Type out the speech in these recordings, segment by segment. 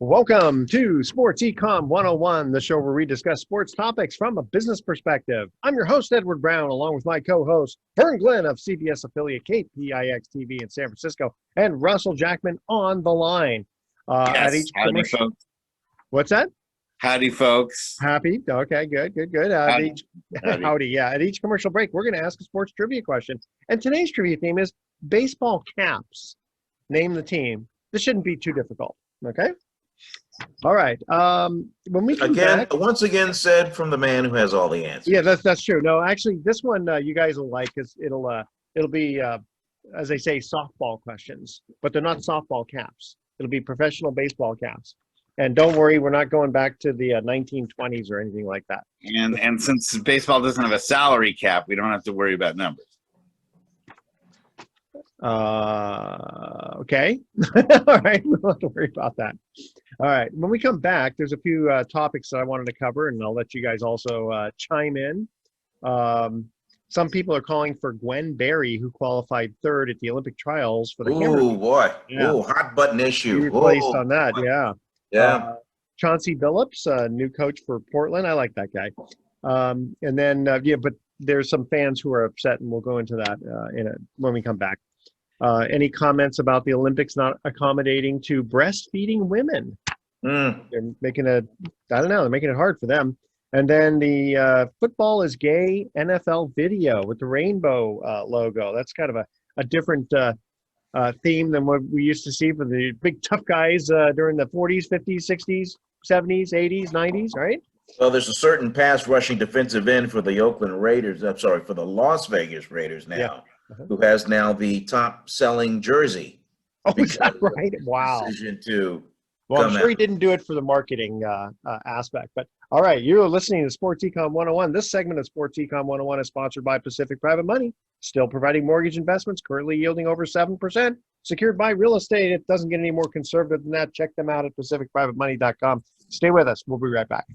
Welcome to Sports Econ 101, the show where we discuss sports topics from a business perspective. I'm your host, Edward Brown, along with my co-host, Vern Glenn of CBS affiliate KPIX TV in San Francisco, and Russell Jackman on the line. At each Howdy, commercial. folks. What's that? Howdy, folks. Happy. Okay, good. Howdy. Howdy. Yeah. At each commercial break, we're going to ask a sports trivia question. And today's trivia theme is baseball caps. Name the team. This shouldn't be too difficult. Okay. All right. When we come back, once again said from the man who has all the answers. Yeah, that's true. No, actually, this one you guys will like because it'll be as they say, softball questions, but they're not softball caps. It'll be professional baseball caps. And don't worry, we're not going back to the 1920s or anything like that. And since baseball doesn't have a salary cap, we don't have to worry about numbers. Okay. All right. We don't have to worry about that. All right. When we come back, there's a few topics that I wanted to cover, and I'll let you guys also chime in. Some people are calling for Gwen Berry, who qualified third at the Olympic trials for the hammer. Oh, boy. Yeah. Oh, hot button issue. He replaced on that. Boy. Yeah. Yeah. Chauncey Billups, new coach for Portland. I like that guy. And then, but there's some fans who are upset, and we'll go into that when we come back. Any comments about the Olympics not accommodating to breastfeeding women? They're making they're making it hard for them. And then the football is gay NFL video with the rainbow logo. That's kind of a different theme than what we used to see for the big tough guys during the 40s, 50s, 60s, 70s, 80s, 90s, right? Well, there's a certain pass rushing defensive end for the for the Las Vegas Raiders now. Yeah. Who has now the top selling jersey. Oh, is that right? Wow. Decision to well, I'm sure he didn't do it for the marketing aspect. But all right, you're listening to Sports Econ 101. This segment of Sports Econ 101 is sponsored by Pacific Private Money, still providing mortgage investments, currently yielding over 7%, secured by real estate. It doesn't get any more conservative than that. Check them out at pacificprivatemoney.com. Stay with us. We'll be right back.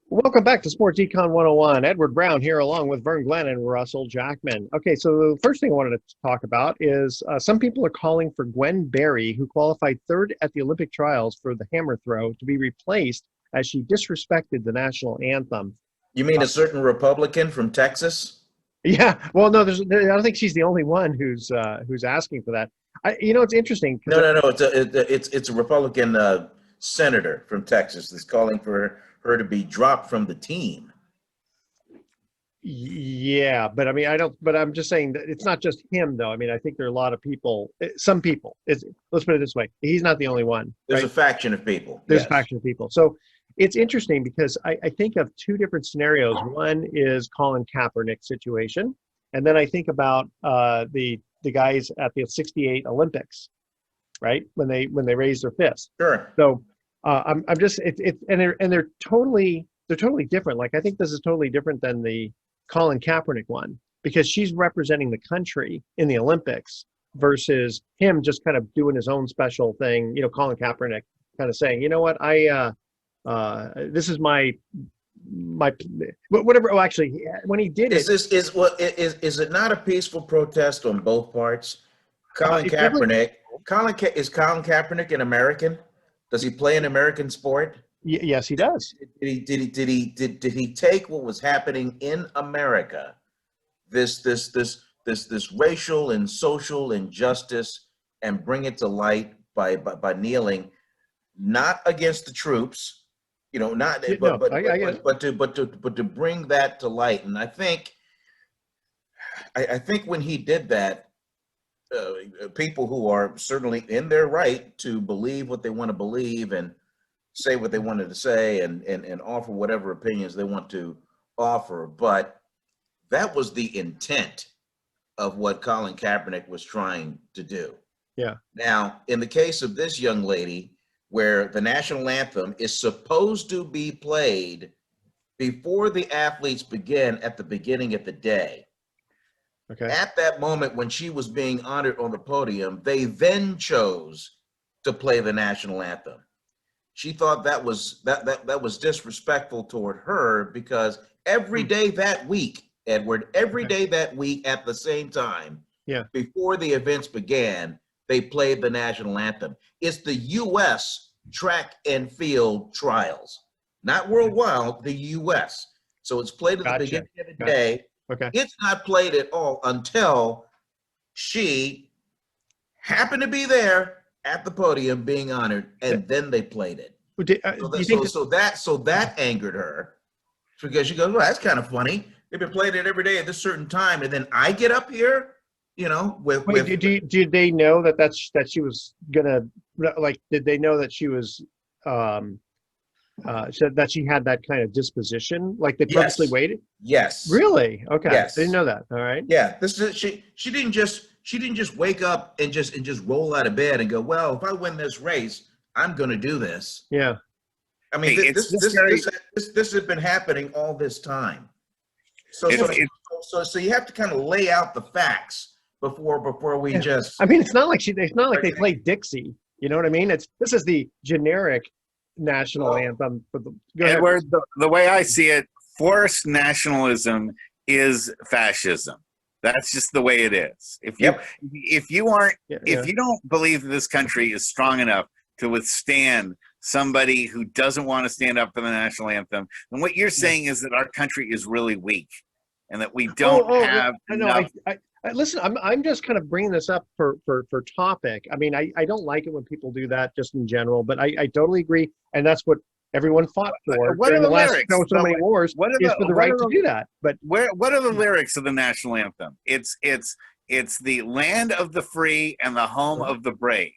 Welcome back to Sports Econ 101. Edward Brown here along with Vern Glenn and Russell Jackman. Okay, so the first thing I wanted to talk about is some people are calling for Gwen Berry, who qualified third at the Olympic trials for the hammer throw, to be replaced as she disrespected the national anthem. You mean a certain Republican from Texas? Yeah, well, no, I don't think she's the only one who's asking for that. It's interesting. No. It's a Republican senator from Texas that's calling for her to be dropped from the team. Yeah, but I mean, but I'm just saying that it's not just him, though. I mean, I think there are a lot of people, some people, let's put it this way. He's not the only one. There's right? a faction of people. There's yes. a faction of people. So it's interesting because I think of two different scenarios. One is Colin Kaepernick situation. And then I think about the guys at the 68 Olympics, right? When they raised their fist. Sure. So I'm just they're totally different. Like I think this is totally different than the Colin Kaepernick one because she's representing the country in the Olympics versus him just kind of doing his own special thing. Colin Kaepernick kind of saying, you know what, this is my whatever. Oh, actually, when he did is it not a peaceful protest on both parts? Colin Kaepernick. Is Colin Kaepernick an American? Does he play an American sport? Yes, he does. Did he take what was happening in America, this racial and social injustice, and bring it to light by kneeling, not against the troops, but to bring that to light. And I think when he did that, people who are certainly in their right to believe what they want to believe and say what they wanted to say and offer whatever opinions they want to offer. But that was the intent of what Colin Kaepernick was trying to do. Yeah. Now, in the case of this young lady, where the national anthem is supposed to be played before the athletes begin at the beginning of the day. Okay. At that moment when she was being honored on the podium, they then chose to play the national anthem. She thought that was disrespectful toward her because every day that week, Edward, every day that week at the same time, yeah, before the events began, they played the national anthem. It's the U.S. track and field trials, not worldwide, the U.S. So it's played at the beginning of the day. Okay. It's not played at all until she happened to be there at the podium being honored, and then they played it. So that angered her, because she goes, well, that's kind of funny. They've been playing it every day at this certain time, and then I get up here, you know, did they know that she was gonna, like, did they know that she was said that she had that kind of disposition, like they purposely waited? Yes. Really? Okay. Yes. I didn't know that. All right. Yeah. She didn't just wake up and just roll out of bed and go, well, if I win this race, I'm going to do this. Yeah. I mean, this has been happening all this time. So you have to kind of lay out the facts before we just. I mean, it's not like they played Dixie. You know what I mean? This is the generic national anthem for the. Edward, the way I see it, forced nationalism is fascism. That's just the way it is. If you don't believe that this country is strong enough to withstand somebody who doesn't want to stand up for the national anthem, then what you're saying is that our country is really weak, and that we don't have enough. Listen, I'm just kind of bringing this up for topic. I mean, I don't like it when people do that just in general, but I totally agree, and that's what everyone fought for. What are the lyrics? So many wars is for the right to do that. But what are the lyrics of the national anthem? It's the land of the free and the home of the brave.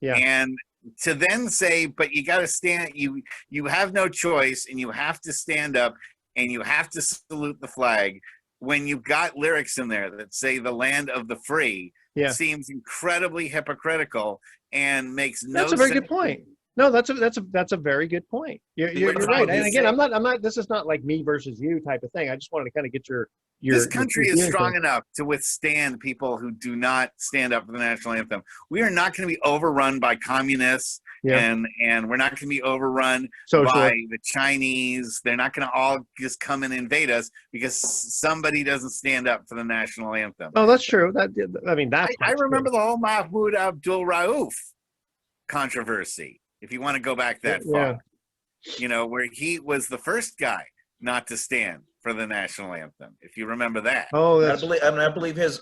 Yeah. And to then say, but you got to stand. You have no choice, and you have to stand up, and you have to salute the flag. When you've got lyrics in there that say the land of the free, seems incredibly hypocritical and makes no sense. That's a very good point. No, that's a very good point. You're right. And again, I'm not. This is not like me versus you type of thing. I just wanted to kind of get your. This country is strong enough to withstand people who do not stand up for the national anthem. We are not going to be overrun by communists, and we're not going to be overrun by the Chinese. They're not going to all just come and invade us because somebody doesn't stand up for the national anthem. Oh, that's true. I remember the whole Mahmoud Abdul Rauf controversy. If you want to go back that far, you know, where he was the first guy not to stand for the national anthem. If you remember that. Oh, I believe his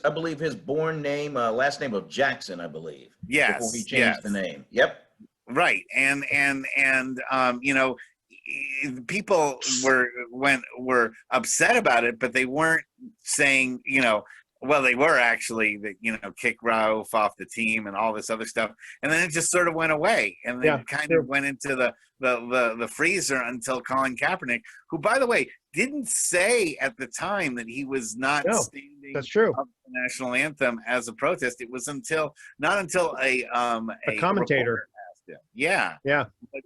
born name, last name of Jackson, I believe. Yes. Before he changed the name. Yep. Right. And you know, people were upset about it, but they weren't saying, you know, well, they were actually, you know, kick Rauf off the team and all this other stuff, and then it just sort of went away, and then kind of went into the freezer until Colin Kaepernick, who, by the way, didn't say at the time that he was not standing That's true. up the national anthem as a protest. It was not until a commentator asked him,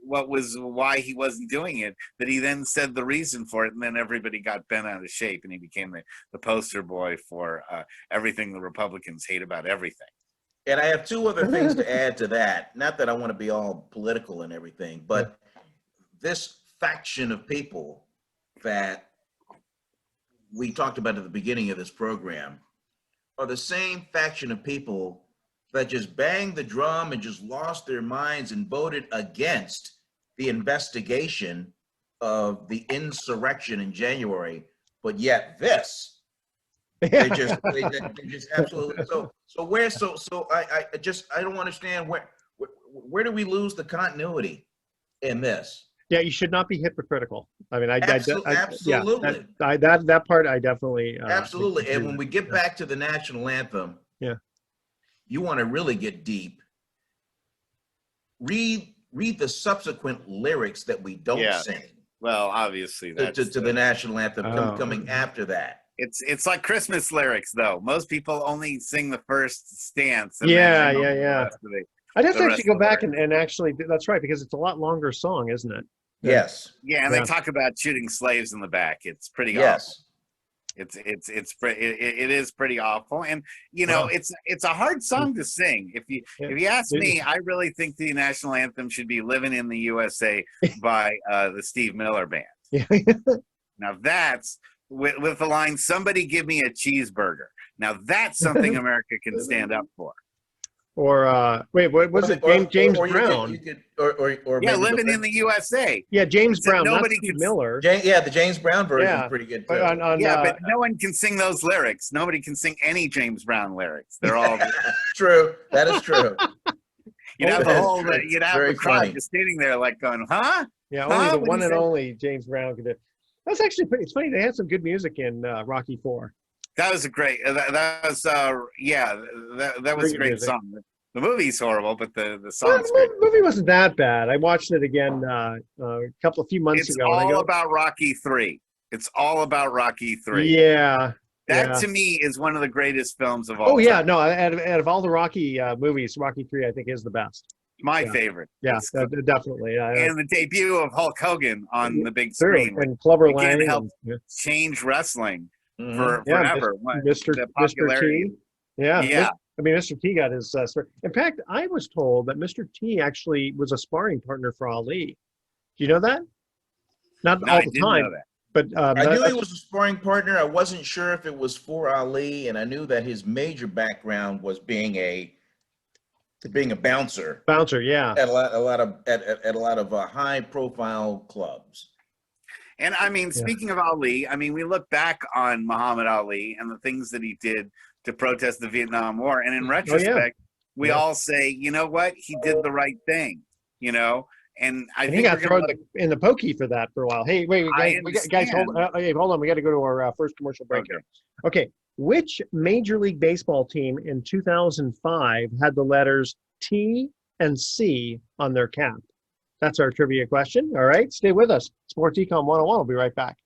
why he wasn't doing it, that he then said the reason for it, and then everybody got bent out of shape, and he became the poster boy for everything the Republicans hate about everything. And I have two other things to add to that. Not that I want to be all political and everything, but this faction of people that we talked about at the beginning of this program are the same faction of people that just banged the drum and just lost their minds and voted against the investigation of the insurrection in January. But yet they just absolutely. I don't understand where do we lose the continuity in this? Yeah, you should not be hypocritical. I mean, absolutely. That part I definitely absolutely. And when we get back to the national anthem, you want to really get deep. Read the subsequent lyrics that we don't sing. Well, obviously that's to the national anthem coming after that. It's like Christmas lyrics, though. Most people only sing the first stance. And I'd have to actually go back and actually, that's right, because it's a lot longer song, isn't it? Yes. Yeah, and they talk about shooting slaves in the back. It's pretty awful. It is pretty awful, and you know, it's a hard song to sing. If you ask me, I really think the national anthem should be "Living in the USA" by the Steve Miller Band. Now that's with the line, "Somebody give me a cheeseburger." Now that's something America can stand up for. Or wait, what was it? James or Brown. you could, or Yeah, maybe living in the USA. Yeah, James Except Brown, not nobody Steve can. Miller. Yeah, the James Brown version is Yeah, pretty good but too. Yeah, but no one can sing those lyrics. Nobody can sing any James Brown lyrics. They're all. True. That is true. You'd have That the is whole. true. You'd have Very the crowd funny. just sitting there, like going, "Huh? Yeah, only Huh? the What one he and said?" only James Brown could do. That's actually pretty. It's funny they had some good music in Rocky Four. That was a great. That was. Yeah, that was a Very good great music. song. The movie's horrible, but the Well, song's great. the movie wasn't that bad. I watched it again a few months It's ago. And I all go, about Rocky 3. It's all about Rocky 3. yeah, That yeah. to me is one of the greatest films of all Oh yeah, time. no. Out of all the Rocky movies, Rocky 3 I think is the best. My Yeah. favorite. Yeah, It's definitely. and the debut of Hulk Hogan on the big True. screen, which And Clubber again Lang. helped And, change wrestling Mhm. yeah, forever. Mr. The Mr. popularity. T. Yeah. Yeah. I mean, Mr. T got his start. In fact, I was told that Mr. T actually was a sparring partner for Ali. Do you know that? Not No, all I the didn't time, know that. but I knew he was a sparring partner. I wasn't sure if it was for Ali, and I knew that his major background was being a bouncer bouncer. Yeah. at a lot of high profile clubs. And I mean, Yeah. speaking of Ali, I mean, we look back on Muhammad Ali and the things that he did to protest the Vietnam War, and in retrospect, we Yeah. all say, you know what, he did the right thing. You know, and I And he think got we're thrown gonna. in the pokey for that for a while. Hey, wait, I guys, hold, understand. hey, hold on. We got to go to our first commercial break Okay. here. Okay. Which Major League Baseball team in 2005 had the letters T and C on their cap? That's our trivia question. All right. Stay with us. Sports Econ 101. We'll be right back.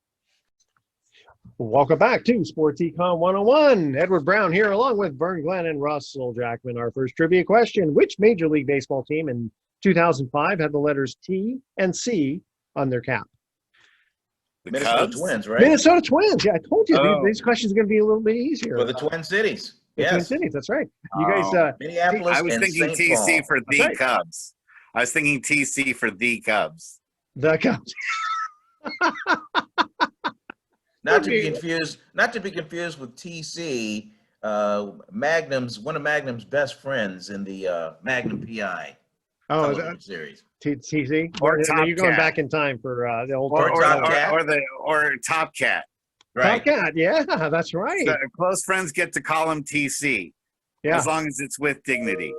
Welcome back to Sports Econ 101. Edward Brown here along with Vern Glenn and Russell Jackman. Our first trivia question. Which Major League Baseball team in 2005 had the letters T and C on their cap? The Minnesota Cubs? Twins, right? Minnesota Twins. Yeah, I told you Oh. these questions are going to be a little bit easier. For the Twin Cities. The Twin Yes. Cities. That's right. You guys, Oh. Minneapolis I was and thinking St. TC Paul. for That's the right. Cubs. I was thinking TC for the Cubs. the Cubs. Not to be confused with TC, one of Magnum's best friends in the Magnum PI Oh, television series. TC. Or No, you're going Top Cat. back in time for the old Or Top Cat. or Top Cat. Right. Top Cat. Yeah, that's right. So close friends get to call him TC, Yeah. as long as it's with dignity.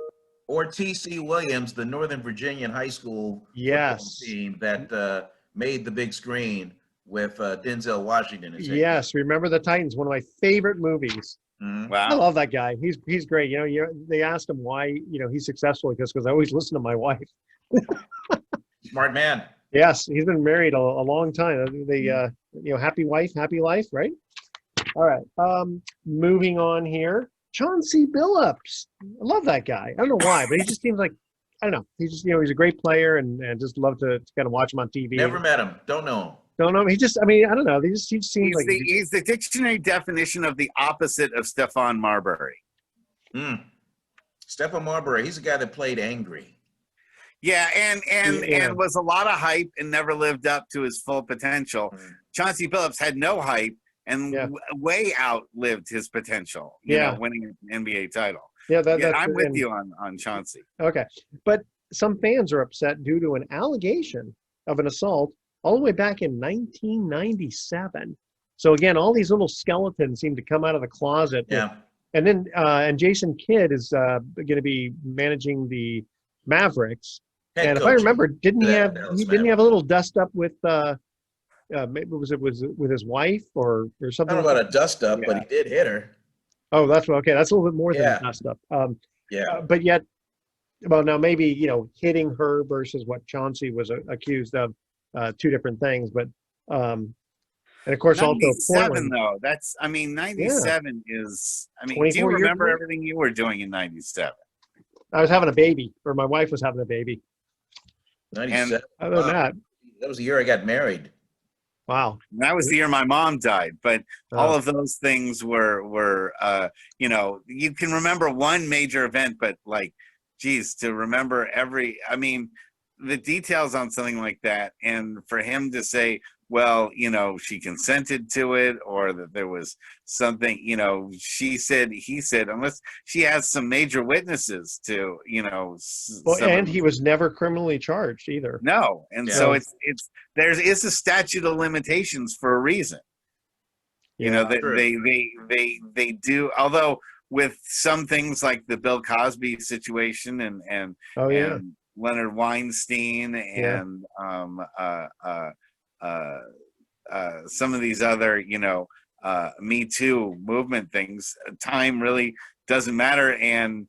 Or TC Williams, the Northern Virginian high school Yes. football team that made the big screen with Denzel Washington. as Yes. Remember the Titans. One of my favorite movies. Mhm. I Wow. love that guy. He's great. They asked him why he's successful because I always listen to my wife. Smart man. Yes, he's been married a long time. Happy wife, happy life, right? All right. Moving on here. Chauncey Billups. I love that guy. I don't know why, but he just seems like I don't know. He's just he's a great player and just love to kind of watch him on TV. Never met him. Don't know him. Don't know. I don't know. He just seems like He's the dictionary definition of the opposite of Stephon Marbury. Stephon Marbury, he's a guy that played angry. Yeah, Yeah. and was a lot of hype and never lived up to his full potential. Chauncey Billups had no hype and Yeah. way outlived his potential. Winning an NBA title. yeah. I'm with you on Chauncey. Okay, but some fans are upset due to an allegation of an assault all the way back in 1997. So again, all these little skeletons seem to come out of the closet. Yeah. And then and Jason Kidd is going to be managing the Mavericks. Head And if coach. I remember, didn't he have Dallas didn't he have a little dust up with maybe was it with his wife or I something? don't know about a dust up, but he did hit her. Oh, that's okay. That's a little bit more than Yeah. dust up. Yeah. But yet, well, now maybe hitting her versus what Chauncey was accused of, two different things. But and of course also 97 Portland. though. 97 is. I mean, do 24 you years remember ago? everything you were doing in 97? I was having a baby, or my wife was having a baby. 97. Other than Wow. That was the year I got married. wow. And that was the year my mom died. But all of those things were you can remember one major event, but geez, to remember the details on something like that, and for him to say, well, she consented to it, or that there was something, she said, he said, unless she has some major witnesses to, Well, some of and them. he was never criminally charged either. No. And Yeah. so it's a statute of limitations for a reason. Yeah. That True. they do, although with some things like the Bill Cosby situation and Oh yeah. and Leonard Weinstein Yeah. and some of these other Me Too movement things, time really doesn't matter, and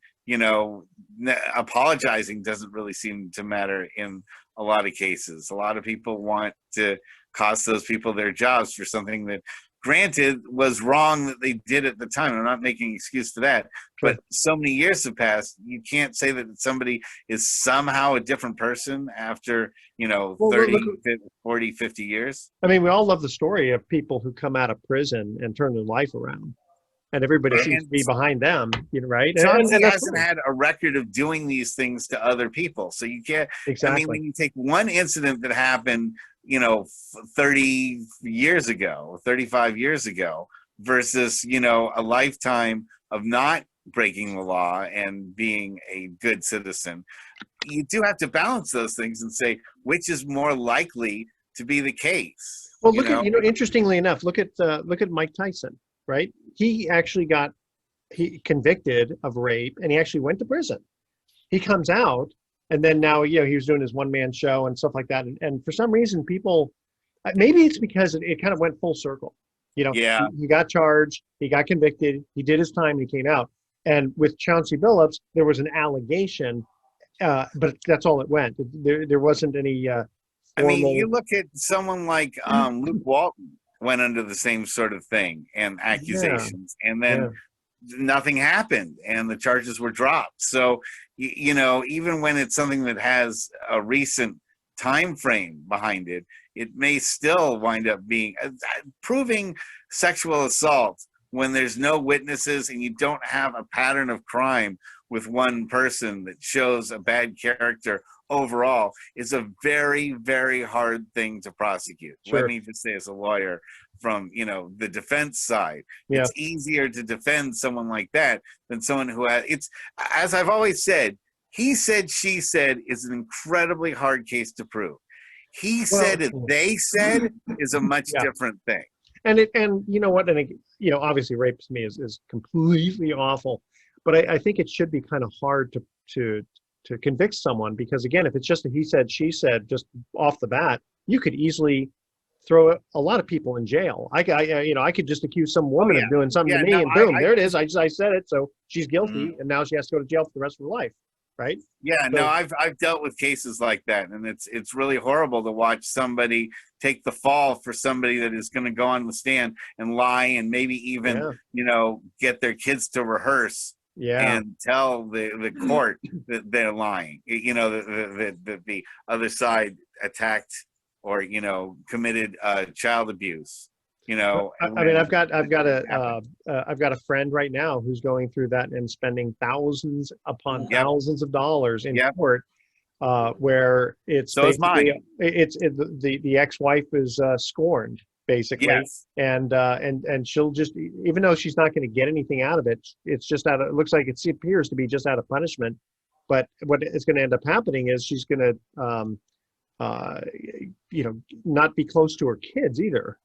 apologizing doesn't really seem to matter in a lot of cases. A lot of people want to cost those people their jobs for something that, granted, was wrong that they did at the time. I'm not making an excuse for that, Sure. but so many years have passed. You can't say that somebody is somehow a different person after, Well, 30, look, 40, 50 years. I mean, we all love the story of people who come out of prison and turn their life around, and everybody seems to be And behind them, right? Chauncey And that's hasn't cool. had a record of doing these things to other people. So you can't, I mean, Exactly. when you take one incident that happened, 30 years ago, 35 years ago, versus, a lifetime of not breaking the law and being a good citizen, you do have to balance those things and say, which is more likely to be the case. Well, look at, interestingly enough, look at Mike Tyson, right? He actually got convicted of rape, and he actually went to prison. He comes out, and then now, he was doing his one-man show and stuff like that. And for some reason, people, maybe it's because it kind of went full circle. Yeah. He got charged, he got convicted, he did his time, he came out. And with Chauncey Billups, there was an allegation, but that's all it went. There wasn't any I formal. mean, you look at someone like Luke Walton went under the same sort of thing and accusations, and then nothing happened and the charges were dropped. So, even when it's something that has a recent time frame behind it, it may still wind up being proving sexual assault when there's no witnesses and you don't have a pattern of crime with one person that shows a bad character overall, is a very, very hard thing to prosecute. Sure. Let me just say, as a lawyer from the defense side, Yeah. it's easier to defend someone like that than someone who has, it's, as I've always said, he said, she said is an incredibly hard case to prove. He said it, they said is a much different thing. And you know what? And obviously, rape to me is completely awful. But I think it should be kind of hard to convict someone, because again, if it's just a he said, she said, just off the bat, you could easily throw a lot of people in jail. I could just accuse some woman of doing something to me, and boom, there it is. I said it, so she's guilty, and now she has to go to jail for the rest of her life. Right? Yeah, So, no, I've dealt with cases like that, and it's really horrible to watch somebody take the fall for somebody that is going to go on the stand and lie, and maybe even get their kids to rehearse and tell the court that they're lying. That the other side attacked or committed child abuse. I mean, I've got a friend right now who's going through that and spending thousands upon thousands of dollars in court, where it's so basically the ex-wife is scorned, basically, and she'll just, even though she's not going to get anything out of it, it's just it looks like it appears to be just out of punishment. But what is going to end up happening is she's going to not be close to her kids either.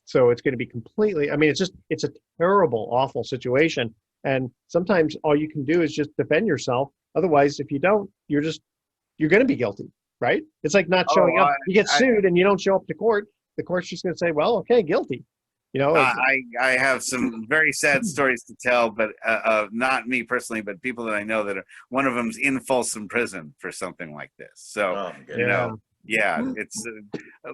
So it's going to be completely, I mean, it's a terrible, awful situation. And sometimes all you can do is just defend yourself. Otherwise, if you don't, you're going to be guilty, right? It's like not showing up. You get sued and you don't show up to court. The court's just going to say, well, okay, guilty. I have some very sad stories to tell, but not me personally, but people that I know that are, one of them's in Folsom Prison for something like this. So, it's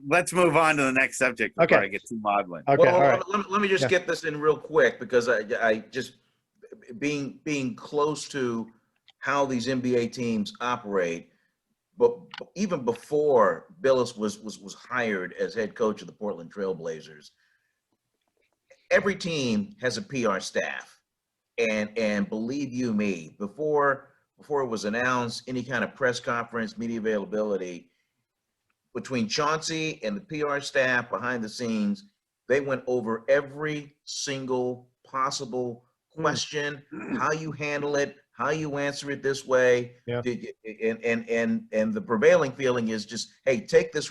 let's move on to the next subject before I get too maudlin. Okay, well, all right. Let me just get this in real quick, because I just being close to how these NBA teams operate, but even before Billups was hired as head coach of the Portland Trail Blazers, every team has a PR staff, and believe you me, before it was announced, any kind of press conference, media availability, between Chauncey and the PR staff behind the scenes, they went over every single possible question, how you handle it, how you answer it this way. Yeah. And the prevailing feeling is just, hey, take this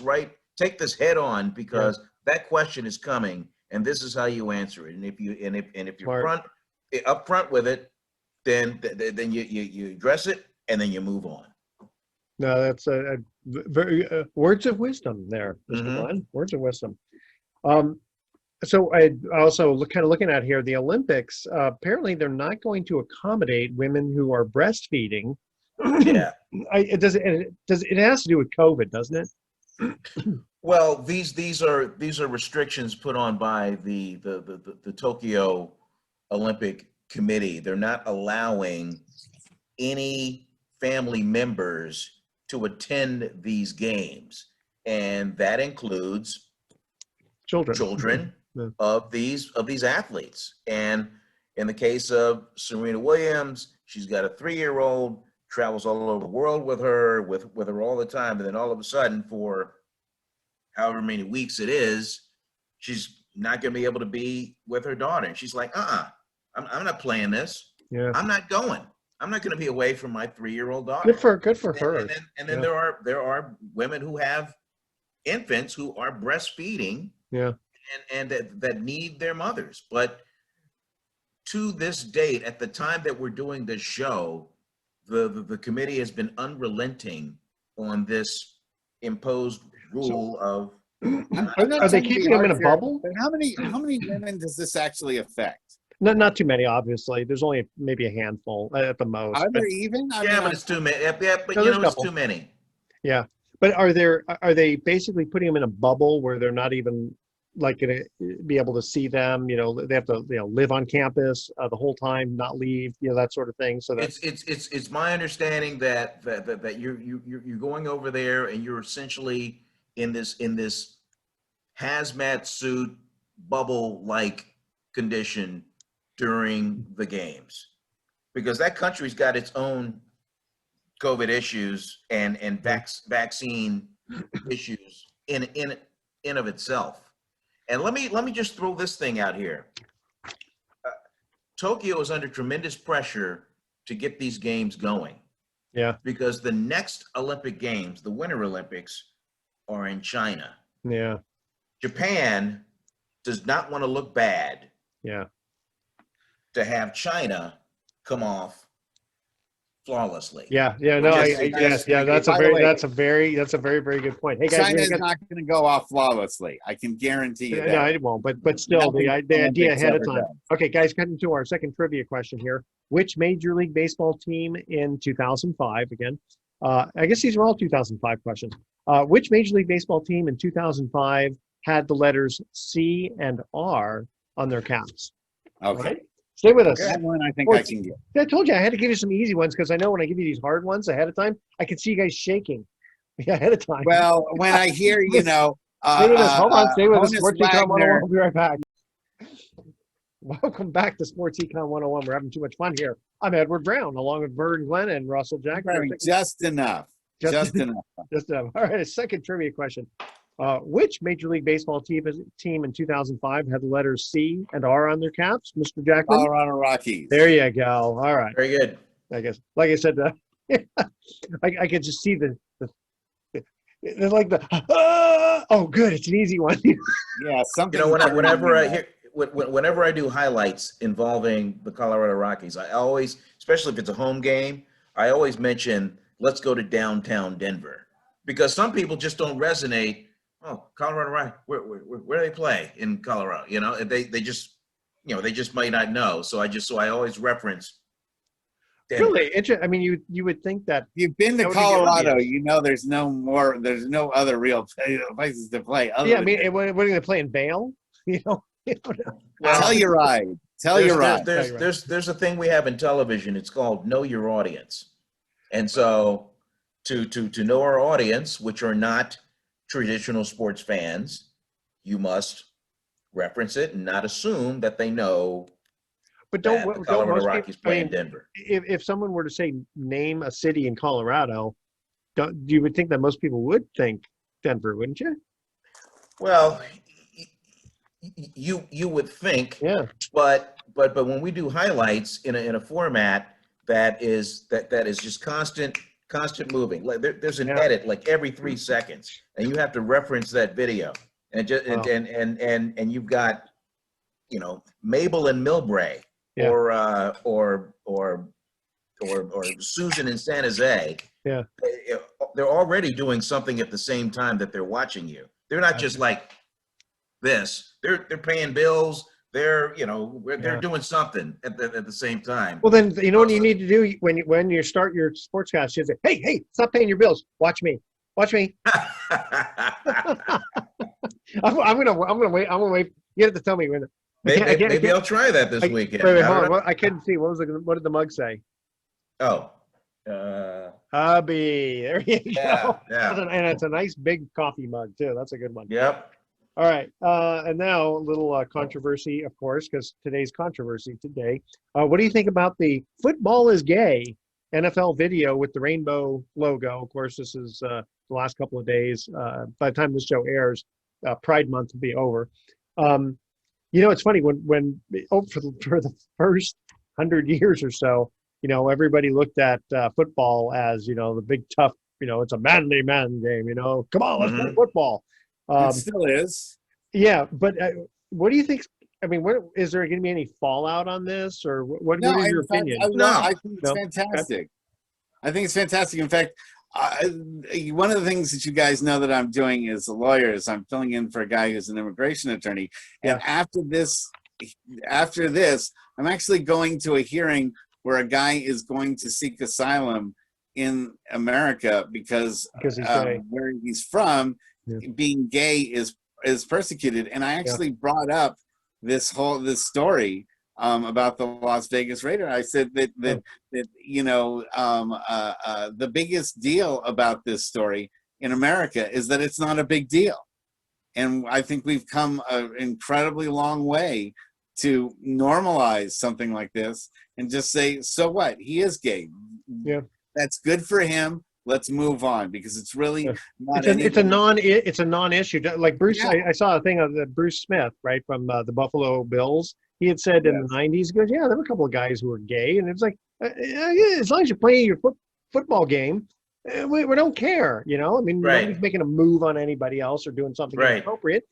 head on, because that question is coming and this is how you answer it. And if you're up front with it, then you address it and then you move on. No, that's a very words of wisdom there, Mr. Mhm. Glenn. Words of wisdom. So I also looking at here, the Olympics, apparently they're not going to accommodate women who are breastfeeding. Yeah. It has to do with COVID, doesn't it? Well, these are restrictions put on by the Tokyo Olympic Committee. They're not allowing any family members to attend these games, and that includes children Yeah. of these athletes. And in the case of Serena Williams, she's got a 3-year-old, travels all over the world with her all the time, and then all of a sudden, for however many weeks it is, she's not going to be able to be with her daughter. And she's like, I'm not playing this. Yeah. I'm not going. I'm not going to be away from my 3-year-old daughter. Good for her. And then there are women who have infants who are breastfeeding. Yeah. And that need their mothers. But to this date, at the time that we're doing this show, the committee has been unrelenting on this imposed rule of. Are they keeping them in a bubble? But how many women does this actually affect? Not too many, obviously. There's only maybe a handful at the most. Are there even? But it's too many. Yeah, but No, it's couple. too many. Yeah, but are they basically putting them in a bubble where they're not even like going to be able to see them? They have to live on campus the whole time, not leave, that sort of thing. So that's it's my understanding that you're going over there and you're essentially in this hazmat suit bubble like condition during the games, because that country's got its own COVID issues and vaccine issues in of itself. And let me just throw this thing out here. Tokyo is under tremendous pressure to get these games going. Yeah. Because the next Olympic Games, the Winter Olympics, are in China. Yeah. Japan does not want to look bad. Yeah. To have China come off flawlessly. Yeah. No. That's a very very good point. Hey guys, China's not going to go off flawlessly. I can guarantee you that. No, it won't. But still, the idea ahead of time. Okay, guys, cutting to our second trivia question here. Which Major League Baseball team in 2005? Again, I guess these are all 2005 questions. Which Major League Baseball team in 2005 had the letters C and R on their caps? Okay. Right? Stay with us. That one I think I can get. I told you I had to give you some easy ones because I know when I give you these hard ones ahead of time, I can see you guys shaking ahead of time. Well, when I hear, stay with us. Hold on. Stay with us. Honus Sports Econ 101. Wagner. We'll be right back. Welcome back to Sports Econ 101. We're having too much fun here. I'm Edward Brown, along with Vern Glenn and Russell Jack. Just enough. Just enough. Just enough. All right, a second trivia question. Which Major League Baseball team in 2005 had the letters C and R on their caps, Mr. Jackman? Colorado Rockies. There you go. All right. Very good. I guess, like I said, I could just see the like oh, good. It's an easy one. Yeah, something. Whenever I do highlights involving the Colorado Rockies, I always, especially if it's a home game, I always mention, let's go to downtown Denver, because some people just don't resonate. Oh, Colorado Rockies, where do they play in Colorado? They just, they just might not know. So I always reference Denver. Really? I mean, you would think that you've been to Colorado, there's no other real places to play. Yeah, I mean, what are they going to play in Vail? Well, Telluride. There's a thing we have in television. It's called Know Your Audience. And so to know our audience, which are not traditional sports fans, you must reference it and not assume that they know. But don't the Colorado Rockies play in Denver. If someone were to say name a city in Colorado, you would think that most people would think Denver, wouldn't you? Well, you would think, Yeah. but when we do highlights in a format that is just constant moving, like there's an Yeah. edit like every 3 seconds, and you have to reference that video, and just Wow. and you've got, Mabel and Milbray, Yeah. or Susan in San Jose. Yeah. They're already doing something at the same time that they're watching you. They're not just like this. They're paying bills. They're Yeah. doing something at the same time. Well, then you know what you need to do when you start your sportscast. You say, "Hey, stop paying your bills. Watch me. Watch me." I'm gonna wait. I'm gonna wait. You have to tell me when. Maybe I'll try that this weekend. Wait, hold on. I couldn't see. What did the mug say? Oh. Hubby. There you go. Yeah. And it's a nice big coffee mug too. That's a good one. Yep. All right. And now a little controversy, of course, because today's controversy today. What do you think about the "Football is Gay" NFL video with the rainbow logo? Of course, this is the last couple of days. By the time this show airs, Pride Month will be over. It's funny when for the first 100 years or so, everybody looked at football as, the big tough, it's a manly man game, come on, let's play football. It still is. Yeah, but what do you think? I mean, is there going to be any fallout on this, or what is your opinion? I think it's fantastic. I think it's fantastic. In fact, one of the things that you guys know that I'm doing as a lawyer is I'm filling in for a guy who's an immigration attorney. And after this, I'm actually going to a hearing where a guy is going to seek asylum in America because he's gay. Where he's from, being gay is persecuted. And I actually brought up this story about the Las Vegas Raider. I said that the biggest deal about this story in America is that it's not a big deal. And I think we've come an incredibly long way to normalize something like this and just say, so what? He is gay. Yeah. That's good for him. Let's move on, because it's really not. It's a non-issue. Like Bruce, I saw a thing of Bruce Smith, right, from the Buffalo Bills. He had said in the 90s, he goes, there were a couple of guys who were gay, and it was like, as long as you're playing your football game, we don't care, I mean, nobody's making a move on anybody else or doing something inappropriate,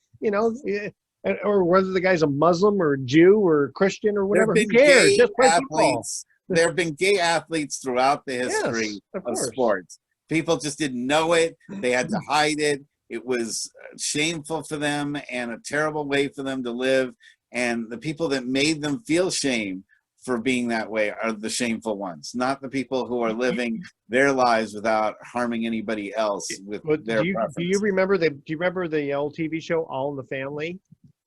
or whether the guy's a Muslim or a Jew or a Christian or whatever. Who cares? Just play football. There have been gay athletes throughout the history of sports. People just didn't know it. They had to hide it. It was shameful for them and a terrible way for them to live. And the people that made them feel shame for being that way are the shameful ones, not the people who are living their lives without harming anybody else with their preference. Do you remember the old TV show All in the Family?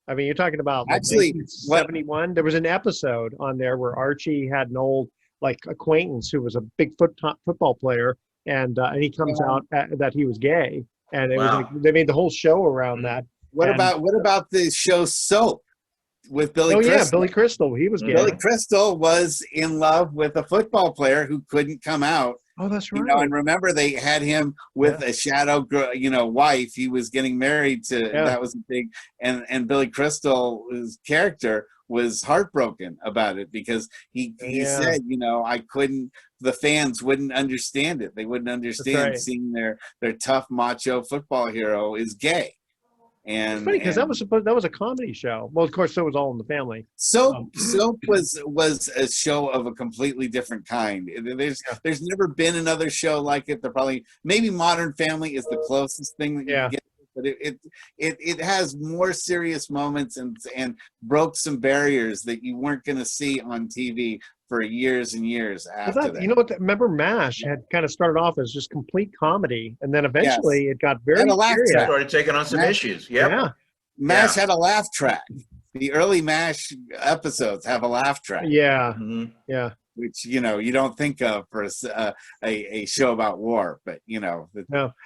I mean, you're talking about actually 1971. There was an episode on there where Archie had an old acquaintance who was a big football player, and he comes out that he was gay, and it was they made the whole show around that. What about the show Soap with Billy Crystal? Yeah, Billy Crystal, he was gay. Billy Crystal was in love with a football player who couldn't come out. Oh, that's right. And remember, they had him with a shadow, wife. He was getting married to. That was a big. And Billy Crystal's character was heartbroken about it because he said, I couldn't. The fans wouldn't understand it. They wouldn't understand seeing their tough macho football hero is gay. And it's funny because that was a comedy show. Well, of course, so was All in the Family. Soap was a show of a completely different kind. There's never been another show like it. Maybe Modern Family is the closest thing that you can get, but it has more serious moments and broke some barriers that you weren't going to see on TV for years and years after that. You know what? Remember MASH had kind of started off as just complete comedy, and then eventually it got very serious. Started taking on some issues. Yeah. MASH had a laugh track. The early MASH episodes have a laugh track. Yeah. Mm-hmm. Yeah. Which, you don't think of for a show about war, but, No.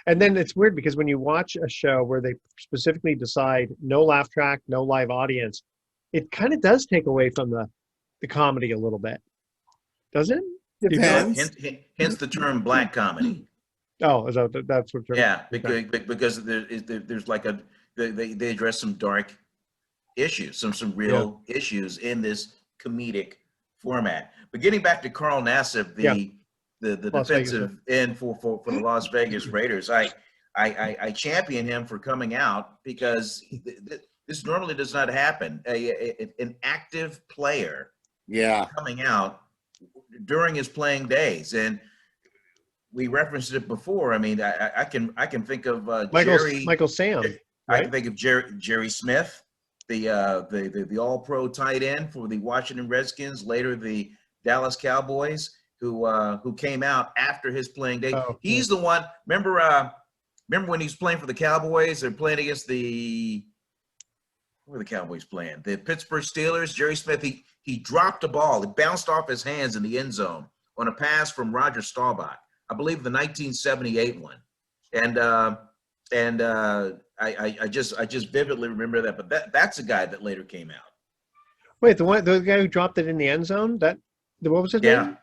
And then it's weird because when you watch a show where they specifically decide no laugh track, no live audience, it kind of does take away from the comedy a little bit. Does it? Depends. Hence the term black comedy. Oh, that's what you're. Yeah, Okay. because there's like they address some dark issues, some Yeah. real issues in this comedic format. But getting back to Carl Nassib, Yeah. the Las Vegas. defensive end for the Las Vegas Raiders, I champion him for coming out because this normally does not happen. An active player Yeah. coming out during his playing days, and we referenced it before. I mean, I can think of Michael Sam, I right? can think of Jerry Smith, the All Pro tight end for the Washington Redskins, later the Dallas Cowboys, who came out after his playing day. Oh, yeah. He's the one. Remember when he was playing for the Cowboys? They're playing against who were the Cowboys playing? The Pittsburgh Steelers. Jerry Smith. He dropped a ball. It bounced off his hands in the end zone on a pass from Roger Staubach. I believe the 1978 one, and I just vividly remember that. But that's a guy that later came out. Wait, the guy who dropped it in the end zone? What was his name?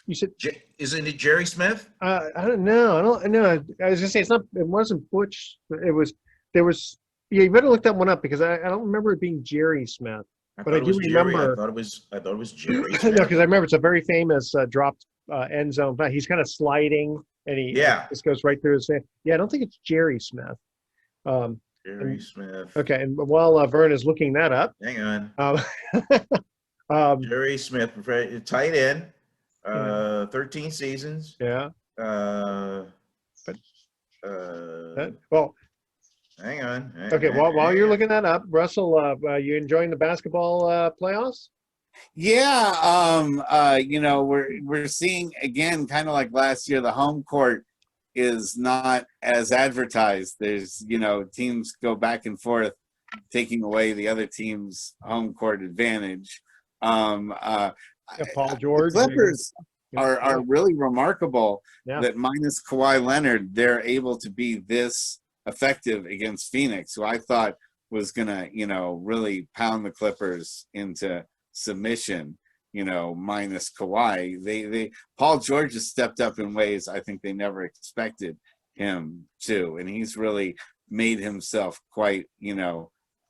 You said Isn't it Jerry Smith? I don't know. I don't know. I was gonna say it's not. It wasn't Butch. It was. There was. Yeah, you better look that one up because I don't remember it being Jerry Smith. But I do remember. I thought it was Jerry No, Smith. because I remember it's a very famous dropped end zone. But he's kind of sliding, and he just goes right through his hand. Yeah, I don't think it's Jerry Smith. Jerry Smith. Okay, and while Vern is looking that up, hang on. Jerry Smith, tight end, 13 seasons. Yeah. Well. Hang on. Okay, while you're looking that up, Russell, you enjoying the basketball playoffs? Yeah, we're seeing again, kind of like last year, the home court is not as advertised. There's, teams go back and forth, taking away the other team's home court advantage. Paul George. The Clippers are really remarkable that minus Kawhi Leonard, they're able to be this effective against Phoenix, who I thought was gonna, really pound the Clippers into submission, minus Kawhi. They Paul George has stepped up in ways I think they never expected him to, and he's really made himself quite,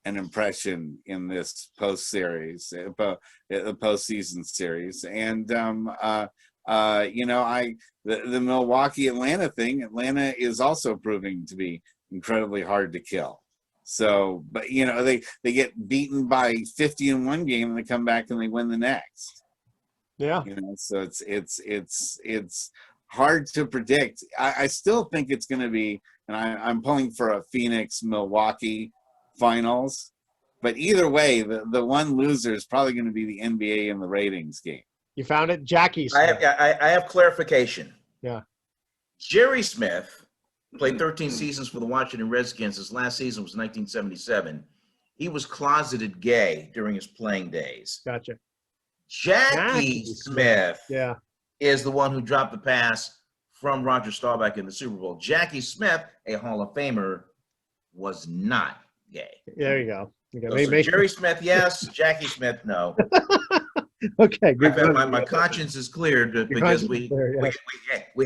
an impression in this the postseason series. And the Milwaukee Atlanta thing, Atlanta is also proving to be incredibly hard to kill. So, but they get beaten by 50 in one game and they come back and they win the next. Yeah. So it's hard to predict. I still think it's going to be, and I'm pulling for a Phoenix Milwaukee finals. But either way, the one loser is probably going to be the NBA in the ratings game. You found it, Jackie. I have clarification. Yeah. Jerry Smith played 13 seasons for the Washington Redskins. His last season was 1977. He was closeted gay during his playing days. Gotcha. Jackie Smith yeah, is the one who dropped the pass from Roger Staubach in the Super Bowl. Jackie Smith, a Hall of Famer, was not gay. There you go. So Jerry Smith, yes. Jackie Smith, no. Okay, good. My conscience is cleared because we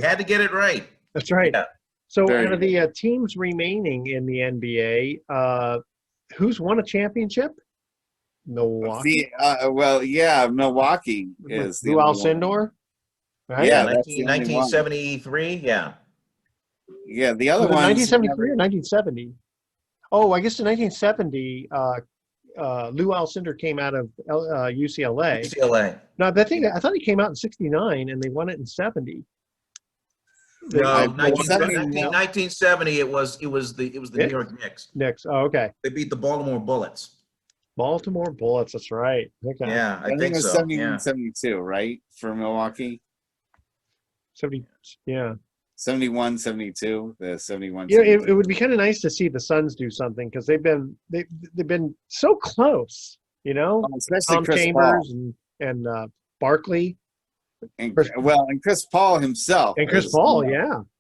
had to get it right. That's right. Yeah. So out of the teams remaining in the NBA, who's won a championship? Milwaukee. Milwaukee is Lou Alcindor. Right? Yeah, 1973. Yeah. Yeah, the other one. 1973 or 1970. Oh, I guess in 1970, Lou Alcindor came out of UCLA. No, I thought he came out in '69 and they won it in '70. No, 1970. It was the New York Knicks. Knicks. Oh, okay. They beat the Baltimore Bullets. Baltimore Bullets. That's right. Okay. Yeah, I think so. 71, 72, right, for Milwaukee. 70. Yeah. 71, 72. The 71. Yeah, it would be kind of nice to see the Suns do something because they've been so close. Especially Tom Chris Chambers Paul. and Barkley. And Chris Paul himself. And Chris Paul,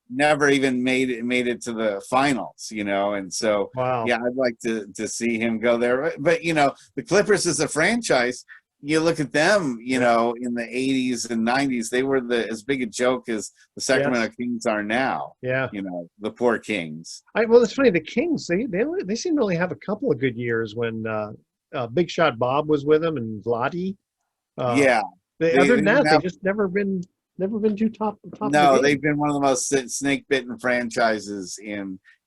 never even made it to the finals, and so wow. Yeah, I'd like to see him go there. But the Clippers as a franchise, you look at them, you know, in the 80s and 90s, they were as big a joke as the Sacramento Kings are now. Yeah. You know, the poor Kings. Well, it's funny. The Kings, they seem to only have a couple of good years when Big Shot Bob was with them and Vladdy. Yeah. Other than that, they just never been too top of the game. They've been one of the most snake-bitten franchises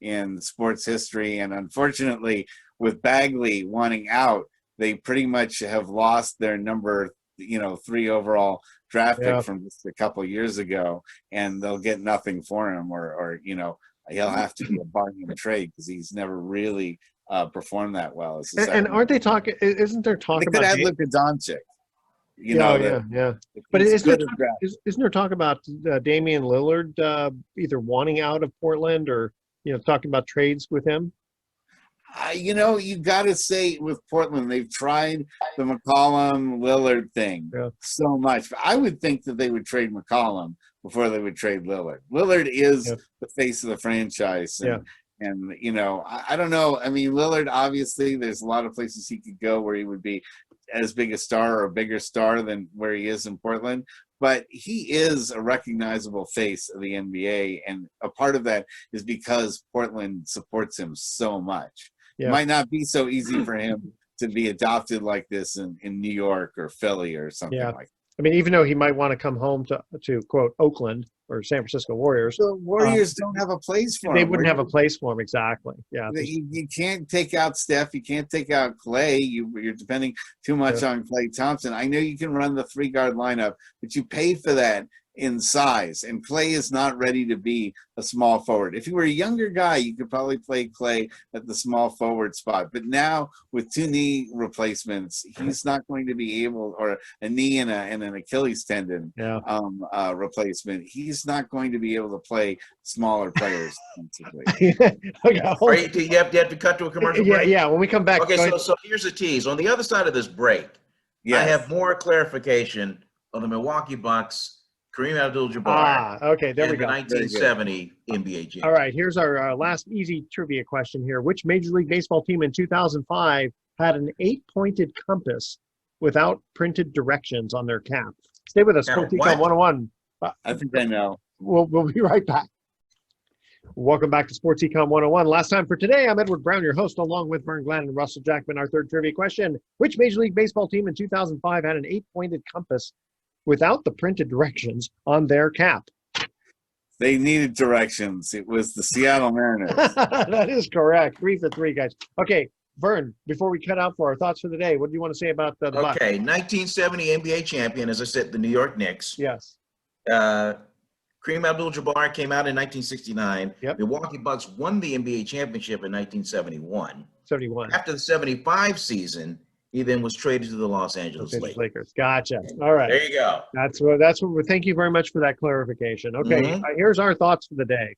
in sports history, and unfortunately, with Bagley wanting out, they pretty much have lost their number, 3 overall draft pick from just a couple of years ago, and they'll get nothing for him, or he'll have to be a bargain trade because he's never really performed that well. And aren't they talking? Isn't there talk about? They could add Luka Doncic. But isn't there talk about Damian Lillard either wanting out of Portland or talking about trades with him? You got to say with Portland, they've tried the McCollum Lillard thing so much. I would think that they would trade McCollum before they would trade Lillard. Lillard is the face of the franchise. And I don't know. I mean, Lillard, obviously, there's a lot of places he could go where he would be as big a star or a bigger star than where he is in Portland. But he is a recognizable face of the NBA. And a part of that is because Portland supports him so much. It might not be so easy for him to be adopted like this in New York or Philly or something like that. I mean, even though he might want to come home to quote Oakland or San Francisco Warriors, the Warriors don't have a place for him. They wouldn't have a place for him, exactly. Yeah, you can't take out Steph. You can't take out Clay. You're depending too much on Klay Thompson. I know you can run the 3-guard lineup, but you paid for that in size, and Clay is not ready to be a small forward. If you were a younger guy, you could probably play Clay at the small forward spot. But now with 2 knee replacements, he's not going to be able, or a knee and an Achilles tendon replacement. He's not going to be able to play smaller players. You have to cut to a commercial break. Yeah. When we come back. Okay, so here's a tease. On the other side of this break, I have more clarification on the Milwaukee Bucks. Kareem Abdul-Jabbar. Okay, there we go. The 1970 NBA champion. All right, here's our last easy trivia question here. Which Major League Baseball team in 2005 had an 8-pointed compass without printed directions on their cap? Stay with us. Sports Econ 101. I think I know. We'll be right back. Welcome back to Sports Econ 101. Last time for today, I'm Edward Brown, your host, along with Vern Glenn and Russell Jackman. Our third trivia question. Which Major League Baseball team in 2005 had an 8-pointed compass without the printed directions on their cap? They needed directions. It was the Seattle Mariners. That is correct. 3 for 3, guys. Okay, Vern, before we cut out for our thoughts for the day, what do you want to say about the Bucks? 1970 NBA champion, as I said, the New York Knicks. Yes. Kareem Abdul-Jabbar came out in 1969. Yep. Milwaukee Bucks won the NBA championship in 1971. 71. After the 75 season, he then was traded to the Los Angeles Lakers. Gotcha. All right. There you go. That's what we're. Thank you very much for that clarification. Okay, here's our thoughts for the day.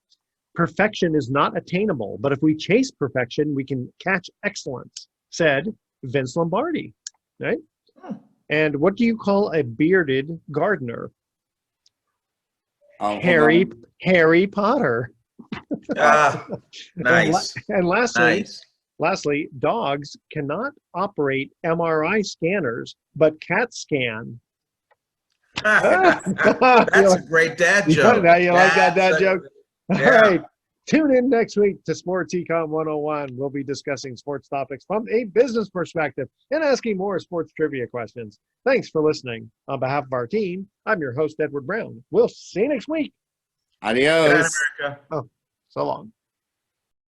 Perfection is not attainable, but if we chase perfection, we can catch excellence, said Vince Lombardi. Right? And what do you call a bearded gardener? Harry Potter. Nice. And lastly, dogs cannot operate MRI scanners, but CAT scan. That's a great dad joke. You like that dad joke? All right. Tune in next week to Sports Econ 101. We'll be discussing sports topics from a business perspective and asking more sports trivia questions. Thanks for listening. On behalf of our team, I'm your host, Edward Brown. We'll see you next week. Adios. America. Oh, so long.